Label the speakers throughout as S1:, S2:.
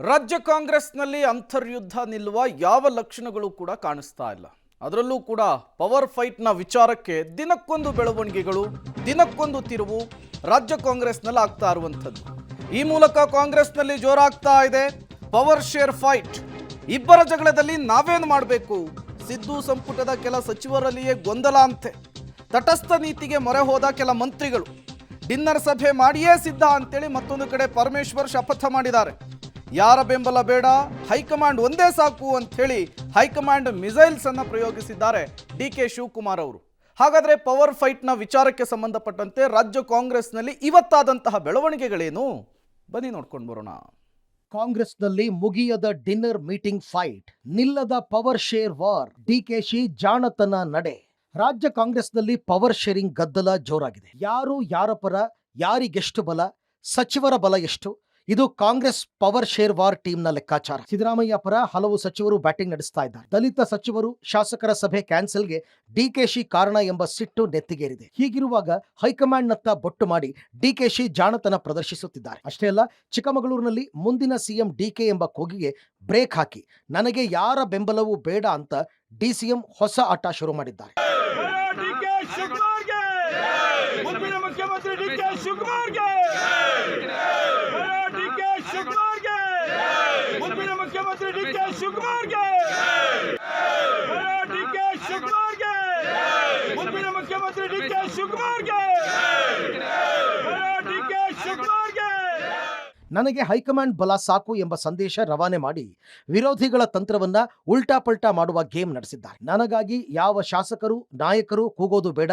S1: ರಾಜ್ಯ ಕಾಂಗ್ರೆಸ್ನಲ್ಲಿ ಅಂತರ್ಯುದ್ಧ ನಿಲ್ಲುವ ಯಾವ ಲಕ್ಷಣಗಳು ಕೂಡ ಕಾಣಿಸ್ತಾ ಇಲ್ಲ. ಅದರಲ್ಲೂ ಕೂಡ ಪವರ್ ಫೈಟ್ನ ವಿಚಾರಕ್ಕೆ ದಿನಕ್ಕೊಂದು ಬೆಳವಣಿಗೆಗಳು, ದಿನಕ್ಕೊಂದು ತಿರುವು ರಾಜ್ಯ ಕಾಂಗ್ರೆಸ್ನಲ್ಲಿ ಆಗ್ತಾ ಇರುವಂಥದ್ದು. ಈ ಮೂಲಕ ಕಾಂಗ್ರೆಸ್ನಲ್ಲಿ ಜೋರಾಗ್ತಾ ಇದೆ ಪವರ್ ಶೇರ್ ಫೈಟ್. ಇಬ್ಬರ ಜಗಳದಲ್ಲಿ ನಾವೇನು ಮಾಡಬೇಕು? ಸಿದ್ದು ಸಂಪುಟದ ಕೆಲ ಸಚಿವರಲ್ಲಿಯೇ ಗೊಂದಲ ಅಂತೆ. ತಟಸ್ಥ ನೀತಿಗೆ ಮೊರೆ ಹೋದ ಕೆಲ ಮಂತ್ರಿಗಳು ಡಿನ್ನರ್ ಸಭೆ ಮಾಡಿಯೇ ಸಿದ್ಧ ಅಂತೇಳಿ ಮತ್ತೊಂದು ಕಡೆ ಪರಮೇಶ್ವರ್ ಶಪಥ ಮಾಡಿದ್ದಾರೆ. ಯಾರ ಬೆಂಬಲ ಬೇಡ, ಹೈಕಮಾಂಡ್ ಒಂದೇ ಸಾಕು ಅಂತ ಹೇಳಿ ಹೈಕಮಾಂಡ್ ಮಿಸೈಲ್ಸ್ ಅನ್ನು ಪ್ರಯೋಗಿಸಿದ್ದಾರೆ ಡಿಕೆ ಶಿವಕುಮಾರ್ ಅವರು. ಹಾಗಾದ್ರೆ ಪವರ್ ಫೈಟ್ನ ವಿಚಾರಕ್ಕೆ ಸಂಬಂಧಪಟ್ಟಂತೆ ರಾಜ್ಯ ಕಾಂಗ್ರೆಸ್ನಲ್ಲಿ ಇವತ್ತಾದಂತಹ ಬೆಳವಣಿಗೆಗಳೇನು? ಬನ್ನಿ ನೋಡ್ಕೊಂಡು ಬರೋಣ.
S2: ಕಾಂಗ್ರೆಸ್ನಲ್ಲಿ ಮುಗಿಯದ ಡಿನ್ನರ್ ಮೀಟಿಂಗ್ ಫೈಟ್, ನಿಲ್ಲದ ಪವರ್ ಶೇರ್ ವಾರ್, ಡಿಕೆಶಿ ಜಾಣತನ ನಡೆ. ರಾಜ್ಯ ಕಾಂಗ್ರೆಸ್ನಲ್ಲಿ ಪವರ್ ಶೇರಿಂಗ್ ಗದ್ದಲ ಜೋರಾಗಿದೆ. ಯಾರು ಯಾರ ಪರ, ಯಾರಿಗೆಷ್ಟು ಬಲ, ಸಚಿವರ ಬಲ ಎಷ್ಟು, ಇದು ಕಾಂಗ್ರೆಸ್ ಪವರ್ ಶೇರ್ ವಾರ್ ಟೀಮ್ನ ಲೆಕ್ಕಾಚಾರ. ಸಿದ್ದರಾಮಯ್ಯ ಪರ ಹಲವು ಸಚಿವರು ಬ್ಯಾಟಿಂಗ್ ನಡೆಸ್ತಾ ಇದ್ದಾರೆ. ದಲಿತ ಸಚಿವರು ಶಾಸಕರ ಸಭೆ ಕ್ಯಾನ್ಸಲ್ಗೆ ಡಿಕೆಶಿ ಕಾರಣ ಎಂಬ ಸಿಟ್ಟು ನೆತ್ತಿಗೇರಿದೆ. ಹೀಗಿರುವಾಗ ಹೈಕಮಾಂಡ್ನತ್ತ ಬೊಟ್ಟು ಮಾಡಿ ಡಿಕೆಶಿ ಜಾಣತನ ಪ್ರದರ್ಶಿಸುತ್ತಿದ್ದಾರೆ. ಅಷ್ಟೇ ಅಲ್ಲ, ಚಿಕ್ಕಮಗಳೂರಿನಲ್ಲಿ ಮುಂದಿನ ಸಿಎಂ ಡಿಕೆ ಎಂಬ ಕೂಗಿಗೆ ಬ್ರೇಕ್ ಹಾಕಿ ನನಗೆ ಯಾರ ಬೆಂಬಲವೂ ಬೇಡ ಅಂತ ಡಿಸಿಎಂ ಹೊಸ ಆಟ ಶುರು ಮಾಡಿದ್ದಾರೆ. ನನಗೆ ಹೈಕಮಾಂಡ್ ಬಲ ಸಾಕು ಎಂಬ ಸಂದೇಶ ರವಾನೆ ಮಾಡಿ ವಿರೋಧಿಗಳ ತಂತ್ರವನ್ನ ಉಲ್ಟಾ ಪಲ್ಟಾ ಮಾಡುವ ಗೇಮ್ ನಡೆಸಿದ್ದಾರೆ. ನನಗಾಗಿ ಯಾವ ಶಾಸಕರು ನಾಯಕರು ಕೂಗೋದು ಬೇಡ,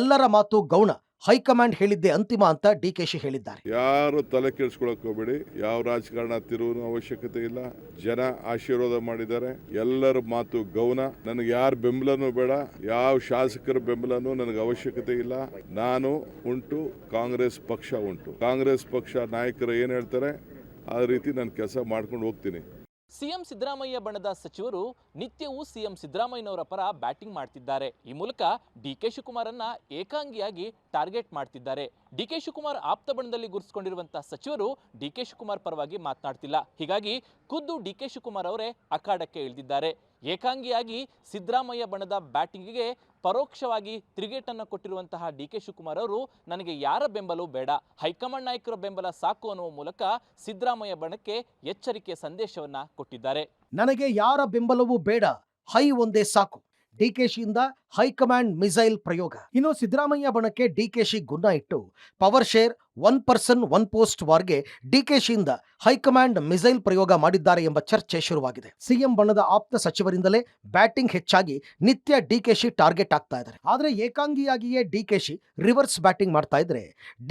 S2: ಎಲ್ಲರ ಮಾತು ಗೌಣ, ಹೈಕಮಾಂಡ್ ಹೇಳಿದ್ದೆ ಅಂತಿಮ ಅಂತ ಡಿಕೆಶಿ ಹೇಳಿದ್ದಾರೆ.
S3: ಯಾರು ತಲೆ ಕೆಡಿಸ್ಕೊಳಕ್ ಹೋಗ್ಬೇಡಿ, ಯಾವ ರಾಜಕಾರಣ ತಿರುವು ಅವಶ್ಯಕತೆ ಇಲ್ಲ. ಜನ ಆಶೀರ್ವಾದ ಮಾಡಿದ್ದಾರೆ, ಎಲ್ಲರ ಮಾತು ಗೌನ. ನನಗೆ ಯಾರ ಬೆಂಬಲನೂ ಬೇಡ, ಯಾವ ಶಾಸಕರ ಬೆಂಬಲನೂ ನನಗೆ ಅವಶ್ಯಕತೆ ಇಲ್ಲ. ನಾನು ಉಂಟು, ಕಾಂಗ್ರೆಸ್ ಪಕ್ಷ ಉಂಟು. ಕಾಂಗ್ರೆಸ್ ಪಕ್ಷ ನಾಯಕರು ಏನ್ ಹೇಳ್ತಾರೆ ಆ ರೀತಿ ನಾನು ಕೆಲಸ ಮಾಡ್ಕೊಂಡು ಹೋಗ್ತೀನಿ.
S4: ಸಿಎಂ ಸಿದ್ದರಾಮಯ್ಯ ಬಣದ ಸಚಿವರು ನಿತ್ಯವೂ ಸಿಎಂ ಸಿದ್ದರಾಮಯ್ಯನವರ ಪರ ಬ್ಯಾಟಿಂಗ್ ಮಾಡ್ತಿದ್ದಾರೆ. ಈ ಮೂಲಕ ಡಿಕೆ ಶಿವಕುಮಾರನ್ನ ಏಕಾಂಗಿಯಾಗಿ ಟಾರ್ಗೆಟ್ ಮಾಡ್ತಿದ್ದಾರೆ. ಡಿಕೆ ಶಿವಕುಮಾರ್ ಆಪ್ತ ಬಣದಲ್ಲಿ ಗುರುತಿಸಿಕೊಂಡಿರುವಂತಹ ಸಚಿವರು ಡಿಕೆ ಶಿವಕುಮಾರ್ ಪರವಾಗಿ ಮಾತನಾಡ್ತಿಲ್ಲ. ಹೀಗಾಗಿ ಖುದ್ದು ಡಿಕೆ ಶಿವಕುಮಾರ್ ಅವರೇ ಅಖಾಡಕ್ಕೆ ಇಳಿದಿದ್ದಾರೆ. ಏಕಾಂಗಿಯಾಗಿ ಸಿದ್ದರಾಮಯ್ಯ ಬಣದ ಬ್ಯಾಟಿಂಗಿಗೆ ಪರೋಕ್ಷವಾಗಿ ತಿರುಗೇಟನ್ನು ಕೊಟ್ಟಿರುವಂತಹ ಡಿಕೆ ಶಿವಕುಮಾರ್ ಅವರು ನನಗೆ ಯಾರ ಬೆಂಬಲವೂ ಬೇಡ, ಹೈಕಮಾಂಡ್ ನಾಯಕರ ಬೆಂಬಲ ಸಾಕು ಅನ್ನುವ ಮೂಲಕ ಸಿದ್ದರಾಮಯ್ಯ ಬಣಕ್ಕೆ ಎಚ್ಚರಿಕೆ ಸಂದೇಶವನ್ನ ಕೊಟ್ಟಿದ್ದಾರೆ.
S2: ನನಗೆ ಯಾರ ಬೆಂಬಲವೂ ಬೇಡ, ಹೈ ಒಂದೇ ಸಾಕು. ಡಿಕೆಶಿಯಿಂದ ಹೈಕಮಾಂಡ್ ಮಿಸೈಲ್ ಪ್ರಯೋಗ. ಇನ್ನು ಸಿದ್ದರಾಮಯ್ಯ ಬಣಕ್ಕೆ ಡಿಕೆಶಿ ಗುನ್ನ ಇಟ್ಟು power share one person one post ವಾರ್ಗೆ ಡಿಕೆಶಿಯಿಂದ ಹೈಕಮಾಂಡ್ ಮಿಸೈಲ್ ಪ್ರಯೋಗ ಮಾಡಿದ್ದಾರೆ ಎಂಬ ಚರ್ಚೆ ಶುರುವಾಗಿದೆ. ಸಿಎಂ ಬಣದ ಆಪ್ತ ಸಚಿವರಿಂದಲೇ ಬ್ಯಾಟಿಂಗ್ ಹೆಚ್ಚಾಗಿ ನಿತ್ಯ ಡಿಕೆಶಿ ಟಾರ್ಗೆಟ್ ಆಗ್ತಾ ಇದ್ದಾರೆ. ಆದ್ರೆ ಏಕಾಂಗಿಯಾಗಿಯೇ ಡಿಕೆಶಿ ರಿವರ್ಸ್ ಬ್ಯಾಟಿಂಗ್ ಮಾಡ್ತಾ ಇದ್ರೆ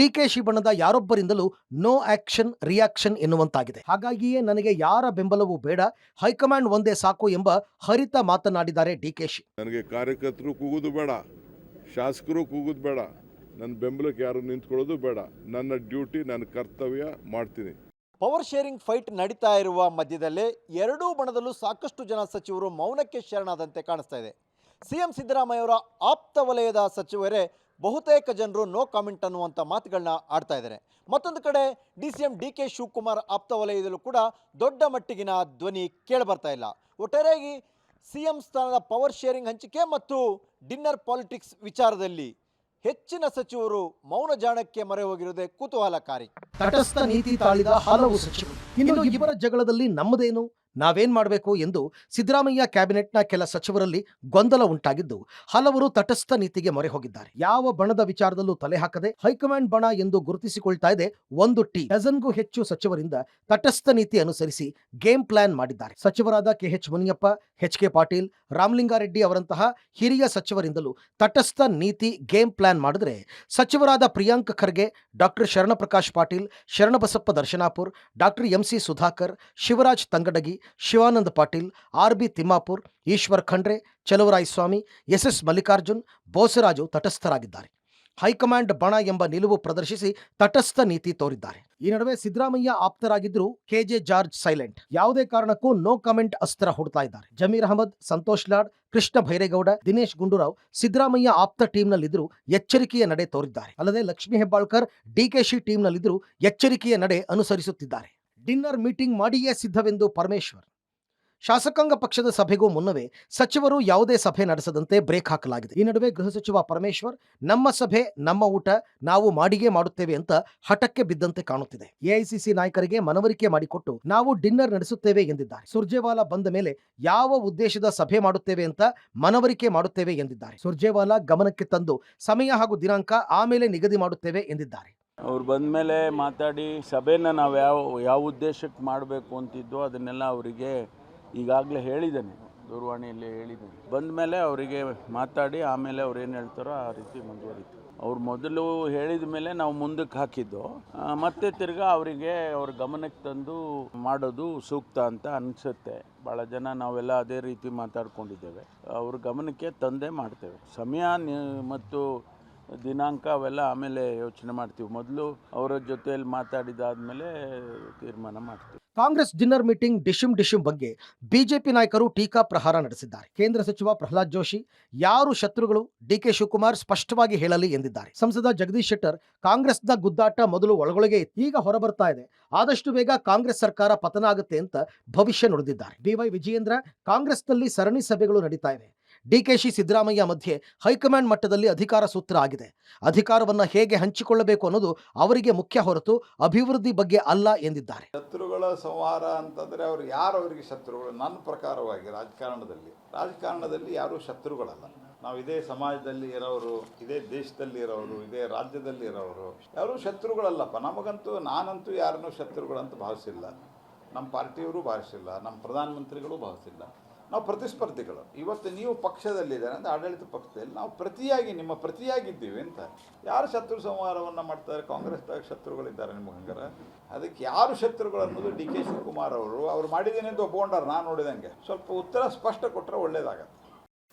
S2: ಡಿಕೆಶಿ ಬಣದ ಯಾರೊಬ್ಬರಿಂದಲೂ ನೋ ಆಕ್ಷನ್ ರಿಯಾಕ್ಷನ್ ಎನ್ನುವಂತಾಗಿದೆ. ಹಾಗಾಗಿಯೇ ನನಗೆ ಯಾರ ಬೆಂಬಲವೂ ಬೇಡ, ಹೈಕಮಾಂಡ್ ಒಂದೇ ಸಾಕು ಎಂಬ ಹರಿತ ಮಾತನಾಡಿದ್ದಾರೆ ಡಿಕೆಶಿ.
S3: ನನಗೆ ಕಾರ್ಯಕರ್ತರು ಕೂಗುದು ಬೇಡ, ಶಾಸಕರು ಕೂಗುದು ಬೇಡ, ನನ್ನ ಬೆಂಬಲಕ್ಕೆ ಯಾರು ನಿಂತ್ಕೊಳ್ಳೋದು ಬೇಡ. ನನ್ನ ಡ್ಯೂಟಿ, ನನ್ನ ಕರ್ತವ್ಯ ಮಾಡ್ತೀನಿ.
S5: ಪವರ್ ಶೇರಿಂಗ್ ಫೈಟ್ ನಡೀತಾ ಇರುವ ಮಧ್ಯದಲ್ಲೇ ಎರಡೂ ಬಣದಲ್ಲೂ ಸಾಕಷ್ಟು ಜನ ಸಚಿವರು ಮೌನಕ್ಕೆ ಶರಣಾದಂತೆ ಕಾಣಿಸ್ತಾ ಇದೆ. ಸಿಎಂ ಸಿದ್ದರಾಮಯ್ಯವರ ಆಪ್ತ ವಲಯದ ಸಚಿವರೇ ಬಹುತೇಕ ಜನರು ನೋ ಕಾಮೆಂಟ್ ಅನ್ನುವಂಥ ಮಾತುಗಳನ್ನ ಆಡ್ತಾ ಇದ್ದಾರೆ. ಮತ್ತೊಂದು ಕಡೆ ಡಿಸಿಎಂ ಡಿಕೆ ಶಿವಕುಮಾರ್ ಆಪ್ತ ವಲಯದಲ್ಲೂ ಕೂಡ ದೊಡ್ಡ ಮಟ್ಟಿಗಿನ ಧ್ವನಿ ಕೇಳಿಬರ್ತಾ ಇಲ್ಲ. ಒಟ್ಟಾರೆಯಾಗಿ ಸಿಎಂ ಸ್ಥಾನದ ಪವರ್ ಶೇರಿಂಗ್ ಹಂಚಿಕೆ ಮತ್ತು ಡಿನ್ನರ್ ಪಾಲಿಟಿಕ್ಸ್ ವಿಚಾರದಲ್ಲಿ ಹೆಚ್ಚಿನ ಸಚಿವರು ಮೌನ ಜಾಣಕ್ಕೆ ಮೊರೆ ಹೋಗಿರುವುದೇ ಕುತೂಹಲಕಾರಿ.
S2: ತಟಸ್ಥ ನೀತಿ ತಾಳಿದ ಹಲವು ಸಚಿವರು ಇನ್ನು ಇಬ್ಬರ ಜಗಳದಲ್ಲಿ ನಮ್ಮದೇನು, ನಾವೇನ್ ಮಾಡಬೇಕು ಎಂದು ಸಿದ್ದರಾಮಯ್ಯ ಕ್ಯಾಬಿನೆಟ್ನ ಕೆಲ ಸಚಿವರಲ್ಲಿ ಗೊಂದಲ ಉಂಟಾಗಿದ್ದು ಹಲವರು ತಟಸ್ಥ ನೀತಿಗೆ ಮೊರೆ ಹೋಗಿದ್ದಾರೆ. ಯಾವ ಬಣದ ವಿಚಾರದಲ್ಲೂ ತಲೆ ಹಾಕದೆ ಹೈಕಮಾಂಡ್ ಬಣ ಎಂದು ಗುರುತಿಸಿಕೊಳ್ತಾ ಇದೆ ಒಂದು ಟೀಮ್. ಡಜನ್ಗೂ ಹೆಚ್ಚು ಸಚಿವರಿಂದ ತಟಸ್ಥ ನೀತಿ ಅನುಸರಿಸಿ ಗೇಮ್ ಪ್ಲಾನ್ ಮಾಡಿದ್ದಾರೆ. ಸಚಿವರಾದ K H Muniyappa, H K Patil, Ramalinga Reddy ಅವರಂತಹ ಹಿರಿಯ ಸಚಿವರಿಂದಲೂ ತಟಸ್ಥ ನೀತಿ ಗೇಮ್ ಪ್ಲಾನ್ ಮಾಡಿದ್ರೆ ಸಚಿವರಾದ Priyank Kharge, doctor Sharanprakash Patil, Sharanabasappa Darshanapur, doctor M C Sudhakar, Shivaraj Tangadagi, Shivananda Patil, R B. Timmapur, Eshwar Khandre, Chaluvarayaswamy, S S. Mallikarjun, Bosaraju ತಟಸ್ಥರಾಗಿದ್ದಾರೆ. ಹೈಕಮಾಂಡ್ ಬಣ ಎಂಬ ನಿಲುವು ಪ್ರದರ್ಶಿಸಿ ತಟಸ್ಥ ನೀತಿ ತೋರಿದ್ದಾರೆ. ಈ ನಡುವೆ ಸಿದ್ದರಾಮಯ್ಯ ಆಪ್ತರಾಗಿದ್ರು ಕೆಜೆ ಜಾರ್ಜ್ ಸೈಲೆಂಟ್. ಯಾವುದೇ ಕಾರಣಕ್ಕೂ ನೋ ಕಮೆಂಟ್ ಅಸ್ತ್ರ ಹುಡ್ತಾ ಇದ್ದಾರೆ. ಜಮೀರ್ ಅಹಮದ್, ಸಂತೋಷ್ ಲಾಡ್, ಕೃಷ್ಣ ಭೈರೇಗೌಡ, ದಿನೇಶ್ ಗುಂಡೂರಾವ್ ಸಿದ್ದರಾಮಯ್ಯ ಆಪ್ತ ಟೀಮ್ನಲ್ಲಿದ್ದರೂ ಎಚ್ಚರಿಕೆಯ ನಡೆ ತೋರಿದ್ದಾರೆ. ಅಲ್ಲದೆ ಲಕ್ಷ್ಮೀ ಹೆಬ್ಬಾಳ್ಕರ್ ಡಿಕೆಶಿ ಟೀಮ್ನಲ್ಲಿದ್ದರೂ ಎಚ್ಚರಿಕೆಯ ನಡೆ ಅನುಸರಿಸುತ್ತಿದ್ದಾರೆ. ಡಿನ್ನರ್ ಮೀಟಿಂಗ್ ಮಾಡಿಯೇ ಸಿದ್ಧವೆಂದು ಪರಮೇಶ್ವರ್. ಶಾಸಕಾಂಗ ಪಕ್ಷದ ಸಭೆಗೂ ಮುನ್ನವೇ ಸಚಿವರು ಯಾವುದೇ ಸಭೆ ನಡೆಸದಂತೆ ಬ್ರೇಕ್ ಹಾಕಲಾಗಿದೆ. ಈ ನಡುವೆ ಗೃಹ ಸಚಿವ ಪರಮೇಶ್ವರ್ ನಮ್ಮ ಸಭೆ ನಮ್ಮ ಊಟ ನಾವು ಮಾಡಿಯೇ ಮಾಡುತ್ತೇವೆ ಅಂತ ಹಠಕ್ಕೆ ಬಿದ್ದಂತೆ ಕಾಣುತ್ತಿದೆ. ಎಐಸಿಸಿ ನಾಯಕರಿಗೆ ಮನವರಿಕೆ ಮಾಡಿಕೊಟ್ಟು ನಾವು ಡಿನ್ನರ್ ನಡೆಸುತ್ತೇವೆ ಎಂದಿದ್ದಾರೆ. ಸುರ್ಜೇವಾಲಾ ಬಂದ ಮೇಲೆ ಯಾವ ಉದ್ದೇಶದ ಸಭೆ ಮಾಡುತ್ತೇವೆ ಅಂತ ಮನವರಿಕೆ ಮಾಡುತ್ತೇವೆ ಎಂದಿದ್ದಾರೆ. ಸುರ್ಜೇವಾಲಾ ಗಮನಕ್ಕೆ ತಂದು ಸಮಯ ಹಾಗೂ ದಿನಾಂಕ ಆಮೇಲೆ ನಿಗದಿ ಮಾಡುತ್ತೇವೆ ಎಂದಿದ್ದಾರೆ.
S6: ಅವ್ರು ಬಂದ ಮೇಲೆ ಮಾತಾಡಿ ಸಭೆನ ನಾವು ಯಾವ ಉದ್ದೇಶಕ್ಕೆ ಮಾಡಬೇಕು ಅಂತಿದ್ದೋ ಅದನ್ನೆಲ್ಲ ಅವರಿಗೆ ಈಗಾಗಲೇ ಹೇಳಿದ್ದೇನೆ, ದೂರವಾಣಿಯಲ್ಲಿ ಹೇಳಿದ್ದೇನೆ. ಬಂದ ಮೇಲೆ ಅವರಿಗೆ ಮಾತಾಡಿ ಆಮೇಲೆ ಅವ್ರು ಏನು ಹೇಳ್ತಾರೋ ಆ ರೀತಿ ಮುಂದುವರಿತು. ಅವ್ರು ಮೊದಲು ಹೇಳಿದ ಮೇಲೆ ನಾವು ಮುಂದಕ್ಕೆ ಹಾಕಿದ್ದು, ಮತ್ತೆ ತಿರ್ಗಾ ಅವರಿಗೆ ಅವ್ರ ಗಮನಕ್ಕೆ ತಂದು ಮಾಡೋದು ಸೂಕ್ತ ಅಂತ ಅನಿಸುತ್ತೆ. ಭಾಳ ಜನ ನಾವೆಲ್ಲ ಅದೇ ರೀತಿ ಮಾತಾಡ್ಕೊಂಡಿದ್ದೇವೆ. ಅವ್ರ ಗಮನಕ್ಕೆ ತಂದೇ ಮಾಡ್ತೇವೆ. ಸಮಯ ಮತ್ತು ದಿನಾಂಕ ಅವೆಲ್ಲ ಆಮೇಲೆ ಯೋಚನೆ ಮಾಡ್ತೀವಿ. ಮೊದಲು ಅವರ ಜೊತೆಯಲ್ಲಿ ಮಾತಾಡಿದಾದ್ಮೇಲೆ ತೀರ್ಮಾನ ಮಾಡ್ತೀವಿ.
S2: ಕಾಂಗ್ರೆಸ್ ಡಿನ್ನರ್ ಮೀಟಿಂಗ್ ಡಿಶಿಮ್ ಬಗ್ಗೆ ಬಿಜೆಪಿ ನಾಯಕರು ಟೀಕಾ ಪ್ರಹಾರ ನಡೆಸಿದ್ದಾರೆ. ಕೇಂದ್ರ ಸಚಿವ ಪ್ರಹ್ಲಾದ್ ಜೋಶಿ ಯಾರು ಶತ್ರುಗಳು ಡಿಕೆ ಶಿವಕುಮಾರ್ ಸ್ಪಷ್ಟವಾಗಿ ಹೇಳಲಿ ಎಂದಿದ್ದಾರೆ. ಸಂಸದ ಜಗದೀಶ್ ಶೆಟ್ಟರ್ ಕಾಂಗ್ರೆಸ್ನ ಗುದ್ದಾಟ ಮೊದಲು ಒಳಗೊಳಗೆ ಇತ್ತು, ಈಗ ಹೊರಬರ್ತಾ ಇದೆ, ಆದಷ್ಟು ಬೇಗ ಕಾಂಗ್ರೆಸ್ ಸರ್ಕಾರ ಪತನ ಆಗುತ್ತೆ ಅಂತ ಭವಿಷ್ಯ ನುಡಿದಿದ್ದಾರೆ. ಬಿವೈ ವಿಜಯೇಂದ್ರ ಕಾಂಗ್ರೆಸ್ನಲ್ಲಿ ಸರಣಿ ಸಭೆಗಳು ನಡೀತಾ ಇವೆ. ಡಿಕೆಶಿ ಸಿದ್ದರಾಮಯ್ಯ ಮಧ್ಯೆ ಹೈಕಮಾಂಡ್ ಮಟ್ಟದಲ್ಲಿ ಅಧಿಕಾರ ಸೂತ್ರ ಆಗಿದೆ. ಅಧಿಕಾರವನ್ನ ಹೇಗೆ ಹಂಚಿಕೊಳ್ಳಬೇಕು ಅನ್ನೋದು ಅವರಿಗೆ ಮುಖ್ಯ ಹೊರತು ಅಭಿವೃದ್ಧಿ ಬಗ್ಗೆ ಅಲ್ಲ ಎಂದಿದ್ದಾರೆ.
S7: ಶತ್ರುಗಳ ಸಂಹಾರ ಅಂತಂದರೆ ಅವ್ರು ಯಾರು ಅವರಿಗೆ ಶತ್ರುಗಳು? ನನ್ನ ಪ್ರಕಾರವಾಗಿ ರಾಜಕಾರಣದಲ್ಲಿ ಯಾರೂ ಶತ್ರುಗಳಲ್ಲ. ನಾವು ಇದೇ ಸಮಾಜದಲ್ಲಿ ಇರೋರು, ಇದೇ ದೇಶದಲ್ಲಿ ಇರೋರು, ಇದೇ ರಾಜ್ಯದಲ್ಲಿ ಇರೋರು, ಯಾರೂ ಶತ್ರುಗಳಲ್ಲಪ್ಪ. ನಾನಂತೂ ಯಾರನ್ನೂ ಶತ್ರುಗಳಂತ ಭಾವಿಸಿಲ್ಲ. ನಮ್ಮ ಪಾರ್ಟಿಯವರು ಭಾವಿಸಿಲ್ಲ, ನಮ್ಮ ಪ್ರಧಾನಮಂತ್ರಿಗಳು ಭಾವಿಸಿಲ್ಲ. ನಾವು ಪ್ರತಿಸ್ಪರ್ಧಿಗಳು. ಇವತ್ತು ನೀವು ಪಕ್ಷದಲ್ಲಿದ್ದಾರೆ ಅಂದರೆ ಆಡಳಿತ ಪಕ್ಷದಲ್ಲಿ ನಾವು ನಿಮ್ಮ ಪ್ರತಿಯಾಗಿದ್ದೀವಿ ಅಂತ. ಯಾರು ಶತ್ರು ಸಂಹಾರವನ್ನು ಮಾಡ್ತಾರೆ? ಕಾಂಗ್ರೆಸ್ದಾಗ ಶತ್ರುಗಳಿದ್ದಾರೆ ನಿಮ್ಗೆ ಹಂಗಾರೆ? ಅದಕ್ಕೆ ಯಾರು ಶತ್ರುಗಳು ಅನ್ನೋದು ಡಿ ಕೆ ಶಿವಕುಮಾರ್ ಅವ್ರು ಮಾಡಿದ್ದೀನಿ ಅಂತ ಒಪ್ಕೊಂಡಾರ. ನಾನು ನೋಡಿದಂಗೆ ಸ್ವಲ್ಪ ಉತ್ತರ ಸ್ಪಷ್ಟ ಕೊಟ್ಟರೆ ಒಳ್ಳೇದಾಗತ್ತೆ.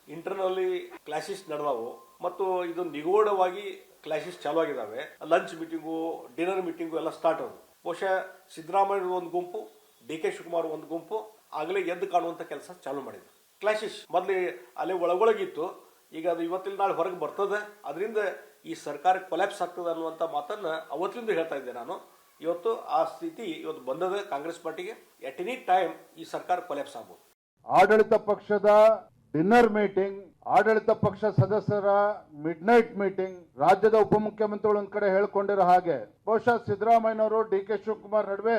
S8: ಇಂಟರ್ನಲ್ಲಿ ಕ್ಲಾಶಸ್ ನಡೆದವು ಮತ್ತು ಇದು ನಿಗೂಢವಾಗಿ ಕ್ಲಾಶಸ್ ಚಾಲು ಆಗಿದ್ದಾವೆ. ಲಂಚ್ ಮೀಟಿಂಗು, ಡಿನ್ನರ್ ಮೀಟಿಂಗು ಎಲ್ಲ ಸ್ಟಾರ್ಟ್ ಆದವು. ಬಹುಶಃ ಸಿದ್ದರಾಮಯ್ಯ ಒಂದು ಗುಂಪು, ಡಿ ಕೆ ಶಿವಕುಮಾರ್ ಒಂದು ಗುಂಪು ಆಗಲೇ ಎದ್ದು ಕಾಣುವಂಥ ಕೆಲಸ ಚಾಲು ಮಾಡಿದ್ರು. ಕ್ಲಾಶಸ್ ಮೊದಲು ಅಲ್ಲೇ ಒಳಗೊಳಗಿತ್ತು, ಈಗ ಅದು ಇವತ್ತಿನ ನಾಳೆ ಹೊರಗೆ ಬರ್ತದೆ. ಅದರಿಂದ ಈ ಸರ್ಕಾರ ಕೊಲ್ಯಾಪ್ಸ್ ಆಗ್ತದೆ ಅನ್ನುವಂಥ ಮಾತನ್ನು ಅವತ್ತಿಂದ ಹೇಳ್ತಾ ಇದ್ದೆ ನಾನು. ಇವತ್ತು ಆ ಸ್ಥಿತಿ ಇವತ್ತು ಬಂದದ ಕಾಂಗ್ರೆಸ್ ಪಾರ್ಟಿಗೆ. ಎಟ್ ಎನಿ ಟೈಮ್ ಈ ಸರ್ಕಾರ ಕೊಲ್ಯಾಪ್ಸ್ ಆಗ್ಬೋದು.
S9: ಆಡಳಿತ ಪಕ್ಷದ ಡಿನ್ನರ್ ಮೀಟಿಂಗ್, ಆಡಳಿತ ಪಕ್ಷ ಸದಸ್ಯರ ಮಿಡ್ ನೈಟ್ ಮೀಟಿಂಗ್, ರಾಜ್ಯದ ಉಪಮುಖ್ಯಮಂತ್ರಿಗಳು ಒಂದ್ ಕಡೆ ಹೇಳ್ಕೊಂಡಿರೋ ಹಾಗೆ ಬಹುಶಃ ಸಿದ್ದರಾಮಯ್ಯನವರು ಡಿ ಕೆ ಶಿವಕುಮಾರ್ ನಡುವೆ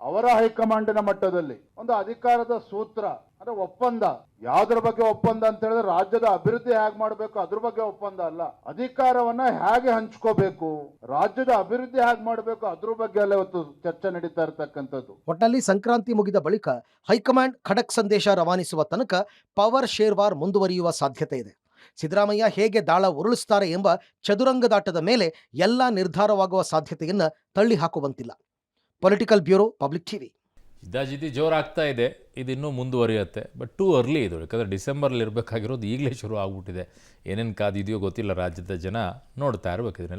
S9: ಅವರ ಹೈಕಮಾಂಡಿನ ಮಟ್ಟದಲ್ಲಿ ಒಂದು ಅಧಿಕಾರದ ಸೂತ್ರ ಅಂದ್ರೆ ಒಪ್ಪಂದ. ಯಾವ್ದ್ರ ಬಗ್ಗೆ ಒಪ್ಪಂದ ಅಂತ ಹೇಳಿದ್ರೆ ರಾಜ್ಯದ ಅಭಿವೃದ್ಧಿ ಹೇಗೆ ಮಾಡಬೇಕು ಅದ್ರ ಬಗ್ಗೆ ಒಪ್ಪಂದ ಅಲ್ಲ. ಅಧಿಕಾರವನ್ನ ಹೇಗೆ ಹಂಚ್ಕೋಬೇಕು, ರಾಜ್ಯದ ಅಭಿವೃದ್ಧಿ ಹೇಗೆ ಮಾಡಬೇಕು ಅದ್ರ ಬಗ್ಗೆ ಅಲ್ಲ ಇವತ್ತು ಚರ್ಚೆ ನಡೀತಾ ಇರತಕ್ಕಂಥದ್ದು.
S2: ಒಟ್ನಲ್ಲಿ ಸಂಕ್ರಾಂತಿ ಮುಗಿದ ಬಳಿಕ ಹೈಕಮಾಂಡ್ ಖಡಕ್ ಸಂದೇಶ ರವಾನಿಸುವ ತನಕ ಪವರ್ ಶೇರ್ ವಾರ್ ಮುಂದುವರಿಯುವ ಸಾಧ್ಯತೆ ಇದೆ. ಸಿದ್ದರಾಮಯ್ಯ ಹೇಗೆ ದಾಳ ಉರುಳಿಸ್ತಾರೆ ಎಂಬ ಚದುರಂಗದಾಟದ ಮೇಲೆ ಎಲ್ಲ ನಿರ್ಧಾರವಾಗುವ ಸಾಧ್ಯತೆಯನ್ನ ತಳ್ಳಿ ಹಾಕುವಂತಿಲ್ಲ. Political bureau, public TV.
S10: ಜಿದ್ದಾಜಿದ್ದಿ ಜೋರಾಗ್ತಾ ಇದೆ, ಇದು ಇನ್ನೂ ಮುಂದುವರಿಯುತ್ತೆ. ಬಟ್ ಟೂ ಅರ್ಲಿ ಇದು, ಯಾಕಂದರೆ ಡಿಸೆಂಬರ್ಲಿ ಇರಬೇಕಾಗಿರೋದು ಈಗಲೇ ಶುರು ಆಗ್ಬಿಟ್ಟಿದೆ. ಏನೇನು ಕಾದಿದೆಯೋ ಗೊತ್ತಿಲ್ಲ, ರಾಜ್ಯದ ಜನ ನೋಡ್ತಾ ಇರಬೇಕು ಇದನ್ನೆಲ್ಲ.